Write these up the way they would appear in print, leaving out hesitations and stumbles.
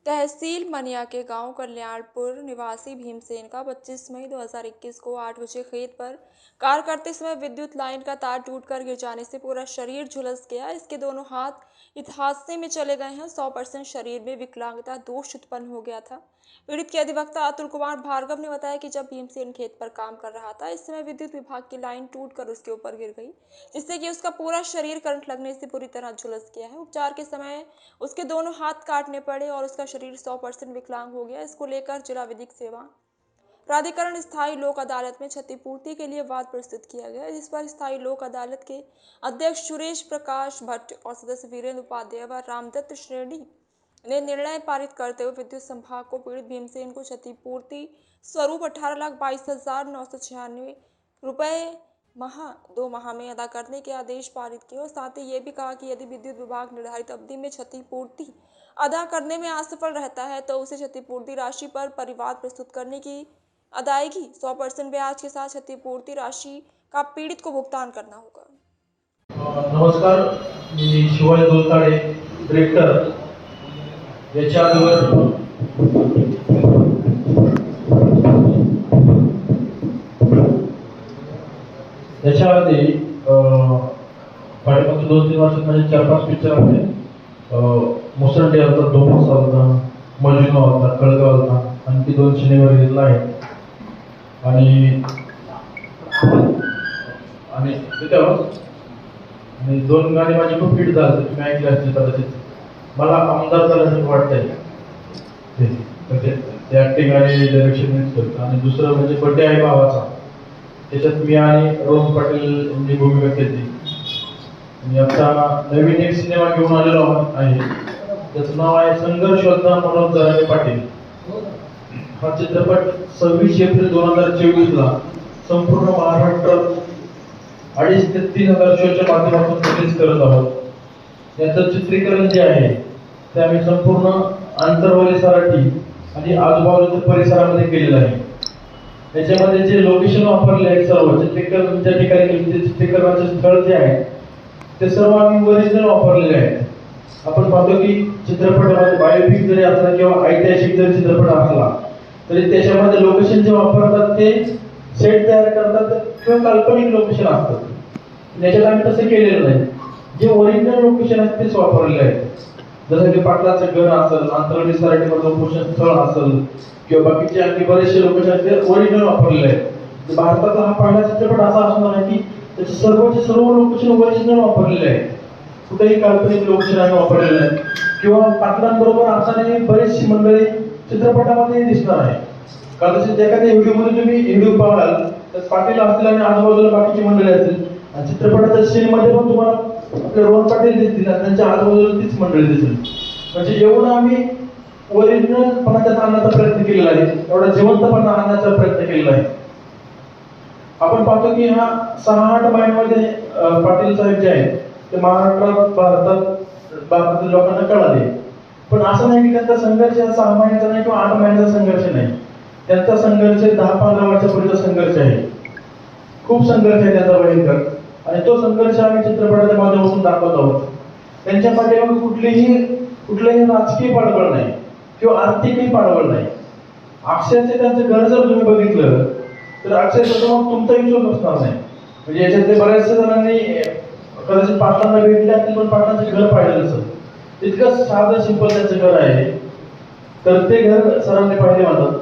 तहसील मनिया के गांव कल्याणपुर निवासी भीमसेन का 25 मई 2021 को 8 बजे खेत पर कार्य करते समय विद्युत लाइन का तार टूटकर गिर जाने से पूरा शरीर झुलस गया। इसके दोनों हाथ इस हादसे में चले गए हैं। 100% शरीर में विकलांगता दोष उत्पन्न हो गया था। पीड़ित के अधिवक्ता अतुल कुमार भार्गव ने बताया कि जब भीमसेन खेत पर काम कर रहा था, इस समय विद्युत विभाग की लाइन टूटकर उसके ऊपर गिर गई, जिससे कि उसका पूरा शरीर करंट लगने से पूरी तरह झुलस गया है। उपचार के समय उसके दोनों हाथ काटने पड़े और उसका शरीर 100% विकलांग हो गया। इसको लेकर जिला विधिक सेवा प्राधिकरण स्थायी लोक अदालत में क्षतिपूर्ति के लिए वाद प्रस्तुत किया गया, जिस पर स्थायी लोक अदालत के अध्यक्ष सुरेश प्रकाश भट्ट और सदस्य वीरेंद्र उपाध्याय व रामदत्त श्रेणी ने निर्णय पारित करते हुए विद्युत संभाग को पीड़ित भीमसेन को क्षतिपूर्ति स्वरूप 18,22,996 रुपए माह 2 माह में अदा करने के आदेश पारित किए और साथ ही ये भी कहा कि यदि विद्युत विभाग निर्धारित अवधि में क्षतिपूर्ति अदा करने में असफल रहता है तो उसे क्षतिपूर्ति राशि पर परिवाद प्रस्तुत करने की अदायगी 100% ब्याज के साथ क्षतिपूर्ति राशि का पीड़ित को भुगतान करना होगा। नमस्कार, मी शिवाजी दोलताडे, डिरेक्टर याच्या आधी पाठीमागच्या 2-3 वर्षात माझे 4-5 पिक्चर आले. मुसंडी होता, धोमस होता, मजुनो होता, कळगाव होता, आणखी 2 शनिवारी घेतला आहे. आणि आणि 2 गाणी माझी खूप हिट झाली. तुम्ही ऐकली असतील कदाचित. मला आमदार झाल्यासारखं वाटतंय ते ऍक्टिंग आणि डायरेक्शन मिक्स करतो. आणि दुसरं म्हणजे बड्डे आहे भावाचा, त्याच्यात मी आणि रोहन पाटील यांनी भूमिका केली. मी आता नवीन एक सिनेमा घेऊन आलेलो आहे, त्याचं नाव आहे संघर्ष योद्धा मनोज जरांगे पाटील. हा चित्रपट 26 एप्रिल 2024 संपूर्ण महाराष्ट्रात 2,500 ते 3,000 शोच्या माध्यमातून रिलीज करत आहोत. याचं चित्रीकरण जे आहे ते आम्ही संपूर्ण आंतरवली सराठी आणि आजूबाजूच्या परिसरामध्ये केलेलं आहे. याच्यामध्ये जे लोकेशन वापरले आहेत सर्व चित्रीकरण ज्या ठिकाणी चित्रीकरणाचे स्थळ जे आहे ते सर्व आम्ही ओरिजिनल वापरलेले आहेत. आपण पाहतो की चित्रपटामध्ये बायोपिक जरी असला किंवा ऐतिहासिक जरी चित्रपट असला तरी त्याच्यामध्ये लोकेशन जे वापरतात ते सेट तयार करतात किंवा काल्पनिक लोकेशन असतात. याच्यात आम्ही तसं केलेलं नाही. जे ओरिजिनल लोकेशन आहेत तेच वापरलेले आहेत. जसं की पाटलाचं घर असेल, आंतरवली सराटीमधलं उपोषण स्थळ असेल किंवा बाकीचे आणखी बरेचसे लोकेशन ते ओरिजिनल वापरलेले आहेत. भारताचा हा पहिला चित्रपट असा असणार आहे की त्याचे सर्व लोकेशन ओरिजिनल वापरलेले आहेत. कुठेही काल्पनिक लोकेशन आम्ही वापरलेले आहेत. किंवा पाटलांबरोबर असणारी बरेचशी मंडळी चित्रपटामध्ये दिसणार आहे. कदाचित एखाद्या व्हिडिओमध्ये तुम्ही व्हिडिओ पाहाल तर पाटील असतील आणि आजूबाजूला बाकीची मंडळी असतील. आणि चित्रपटाच्या सीनमध्ये पण तुम्हाला आपले रोहन पाटील दिसतील आणि त्यांच्या आजूबाजूला तीच मंडळी दिसेल. म्हणजे एवढं आम्ही ओरिजिनलपणा त्यात आणण्याचा प्रयत्न केलेला आहे, एवढा जिवंतपणा आणण्याचा प्रयत्न केलेला आहे. आपण पाहतो की हा 6-8 महिन्यामध्ये पाटील साहेब जे आहेत ते महाराष्ट्रात भारतातील लोकांना कळाले. पण असं नाही की त्यांचा संघर्ष 6 महिन्याचा नाही किंवा 8 महिन्याचा संघर्ष नाही. त्यांचा संघर्ष 10-15 वर्षापूर्वीचा संघर्ष आहे. खूप संघर्ष आहे त्याचा भयंकर. आणि तो संघर्ष आम्ही चित्रपटाच्या माध्यमातून दाखवत आहोत. त्यांच्या पाठीमागे कुठलेही राजकीय पाठबळ नाही किंवा आर्थिकही पाठबळ नाही. अक्षरशः त्यांचं घर जर तुम्ही बघितलं तर अक्षरशः तुमचा विश्वास बसणार नाही. म्हणजे याच्यातले बऱ्याचशा जणांनी कदाचित पाटलांना भेटले असतील पण पाटलांचं घर पाहिलं नसेल. इतकं साधं सिंपल त्यांचं घर आहे. तर ते घर सरांनी पाहिले म्हणतात.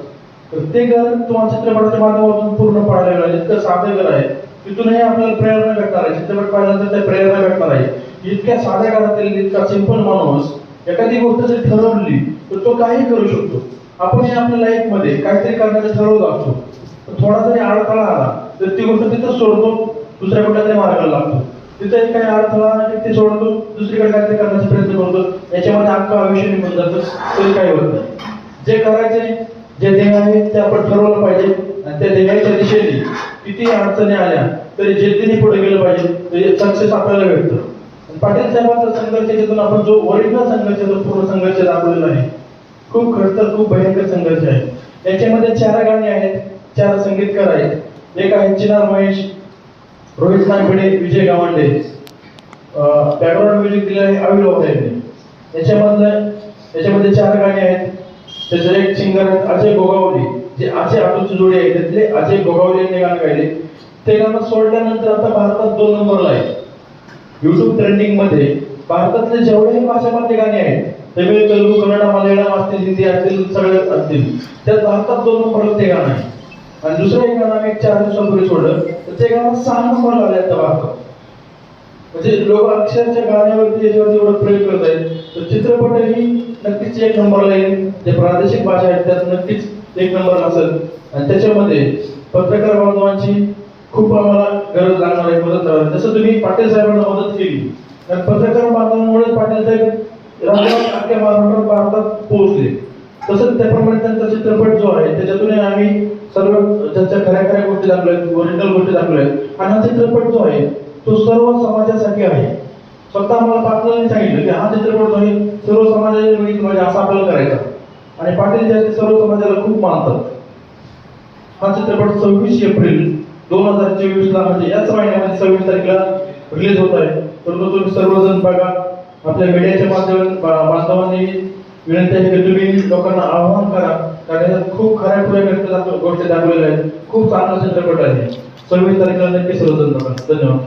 तर ते घर तुम्हाला चित्रपटाच्या माध्यमातून पूर्ण पाहायला मिळेल. इतकं साधं घर आहे. तिथूनही आपल्याला प्रेरणा भेटणार आहे. चित्रपट पाहिल्यानंतर त्या प्रेरणा भेटणार आहे. इतक्या साध्या घरातील इतका सिंपल माणूस एखादी गोष्ट जर ठरवली तर तो काही करू शकतो. आपणही आपल्या लाईफ मध्ये काहीतरी करण्याचं ठरवत असतो. थोडा जरी अडथळा आला तर ती गोष्ट तिथं सोडतो, दुसऱ्या कुठल्या मार्गाला लागतो. तिथे काही अडथळा ते सोडतो, दुसरीकडे काहीतरी करण्याचा प्रयत्न करतो. याच्यामध्ये अख्खं आयुष्य निघून जातं, तरी काही होत नाही. जे करायचे, जे ध्येय आहे ते आपण ठरवलं पाहिजे आणि त्या ध्येयाच्या दिशेने किती अडचणी आल्या तरी जिद्दीने पुढे गेलं पाहिजे. ते सक्सेस आपल्याला भेटतं. पाटील साहेबांचा संघर्ष याच्यातून आपण जो ओरिजिनल संघर्ष पूर्ण संघर्ष दाखवलेला आहे. खूप खडतर, खूप भयंकर संघर्ष आहे. याच्यामध्ये 4 गाणी आहेत, 4 संगीतकार आहेत. एक आहे चिनार महेश, रोहित नागभिडे, विजय गावंडे. बॅकग्राऊंड म्युझिक दिलं आहे अविल यांनी. याच्यामधलं त्याच्यामध्ये 4 गाणी आहेत. त्याचे एक सिंगर आहेत अजय गोगावले, जे अजय आटूची जोडी आहे त्यातले अजय गोगावले यांनी गाणं गायले. ते गाणं सोडल्यानंतर आता भारतात 2 नंबरला आहे. YouTube ट्रेंडिंग मध्ये भारतातले जेवढेही भाषामधले गाणी आहेत, तमिळ, तेलुगू, कन्नड, मल्याळम असतील, हिंदी असतील, सगळे असतील, त्यात भारतात 2 नंबरला ते गाणं आहे. आणि दुसरं एक गाणं आम्ही 4 दिवसापूर्वी सोडलं, तर ते गाणं 6 नंबरला आलं आता भारतात. म्हणजे लोक अक्षरच्या गाण्यावरती याच्यावरती एवढं प्रयोग करत आहेत. तर चित्रपटही नक्कीच 1 नंबरला येईल. जे प्रादेशिक भाषा आहेत त्यात नक्कीच 1 नंबरला असेल. आणि त्याच्यामध्ये पत्रकार बांधवांची खूप आम्हाला गरज लागणार आहे, मदत लागणार. जसं तुम्ही पाटील साहेबांना मदत केली, तर पत्रकार बांधवांमुळे पाटील साहेब राज्यात अख्ख्या महाराष्ट्रात भारतात पोहोचले. तसंच त्याप्रमाणे त्यांचा चित्रपट जो आहे त्याच्यातून आम्ही सर्व ज्यांच्या खऱ्या गोष्टी दाखवल्या, ओरिजिनल गोष्टी दाखवल्या. आणि हा चित्रपट जो आहे तो सर्व समाजासाठी आहे. स्वतः आम्हाला पाटलांनी सांगितलं की हा चित्रपट जो आहे सर्व समाजाला म्हणजे असं आपल्याला करायचा. आणि पाटील जे आहे सर्व समाजाला खूप मानतात. हा चित्रपट 26 एप्रिल 2024 ला म्हणजे याच महिन्यामध्ये 26 तारखेला रिलीज होत आहे. तर तुम्ही सर्वजण बघा. आपल्या मीडियाच्या बांधवांनी विनंती आहे की तुम्ही लोकांना आव्हान करा, कारण यात खूप खऱ्या गोष्टी दाखवलेल्या आहेत. खूप चांगला चित्रपट आहे. 26 तारखेला नक्की सर्वजण बघा. धन्यवाद.